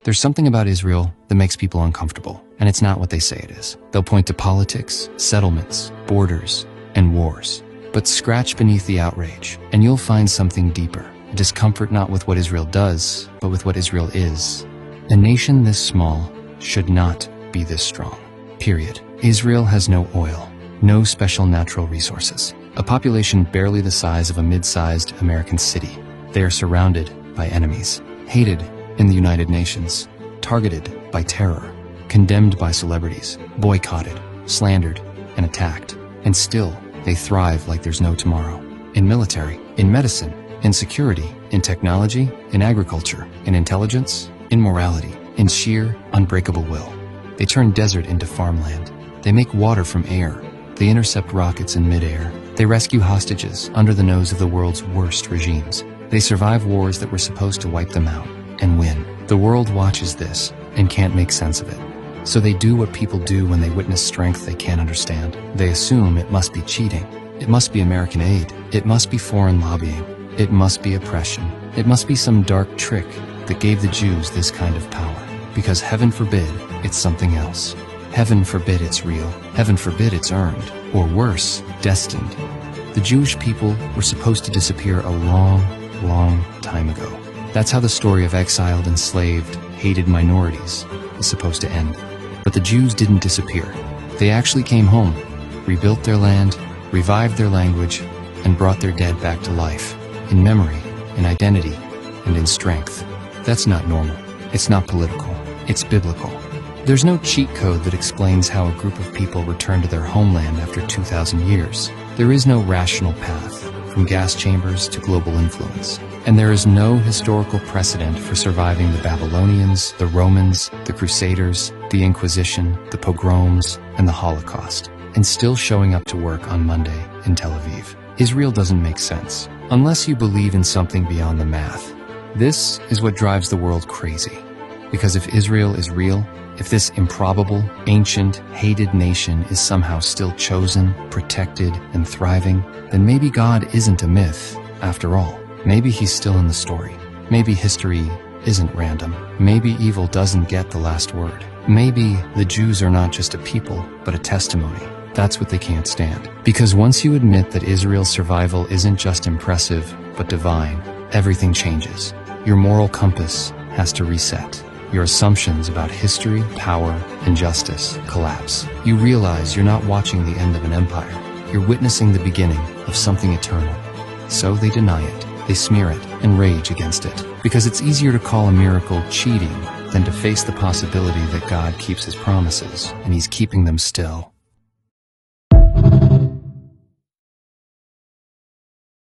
There's something about Israel that makes people uncomfortable, and it's not what they say it is. They'll point to politics, settlements, borders, and wars. But scratch beneath the outrage, and you'll find something deeper. A discomfort not with what Israel does, but with what Israel is. A nation this small should not be this strong. Period. Israel has no oil, no special natural resources. A population barely the size of a mid-sized American city. They are surrounded by enemies, hated in the United Nations, targeted by terror, condemned by celebrities, boycotted, slandered, and attacked. And still, they thrive like there's no tomorrow. In military, in medicine, in security, in technology, in agriculture, in intelligence, in morality, in sheer, unbreakable will. They turn desert into farmland. They make water from air. They intercept rockets in midair. They rescue hostages under the nose of the world's worst regimes. They survive wars that were supposed to wipe them out and win. The world watches this and can't make sense of it. So they do what people do when they witness strength they can't understand. They assume it must be cheating. It must be American aid. It must be foreign lobbying. It must be oppression. It must be some dark trick that gave the Jews this kind of power. Because heaven forbid it's something else. Heaven forbid it's real. Heaven forbid it's earned. Or worse, destined. The Jewish people were supposed to disappear a long, long time ago. That's how the story of exiled, enslaved, hated minorities is supposed to end. But the Jews didn't disappear. They actually came home, rebuilt their land, revived their language, and brought their dead back to life, in memory, in identity, and in strength. That's not normal. It's not political. It's biblical. There's no cheat code that explains how a group of people return to their homeland after 2,000 years. There is no rational path, from gas chambers to global influence. And there is no historical precedent for surviving the Babylonians, the Romans, the Crusaders, the Inquisition, the pogroms, and the Holocaust, and still showing up to work on Monday in Tel Aviv. Israel doesn't make sense, unless you believe in something beyond the math. This is what drives the world crazy. Because if Israel is real, if this improbable, ancient, hated nation is somehow still chosen, protected, and thriving, then maybe God isn't a myth, after all. Maybe he's still in the story. Maybe history isn't random. Maybe evil doesn't get the last word. Maybe the Jews are not just a people, but a testimony. That's what they can't stand. Because once you admit that Israel's survival isn't just impressive, but divine, everything changes. Your moral compass has to reset. Your assumptions about history, power, and justice collapse. You realize you're not watching the end of an empire. You're witnessing the beginning of something eternal. So they deny it. They smear it and rage against it. Because it's easier to call a miracle cheating than to face the possibility that God keeps his promises, and he's keeping them still.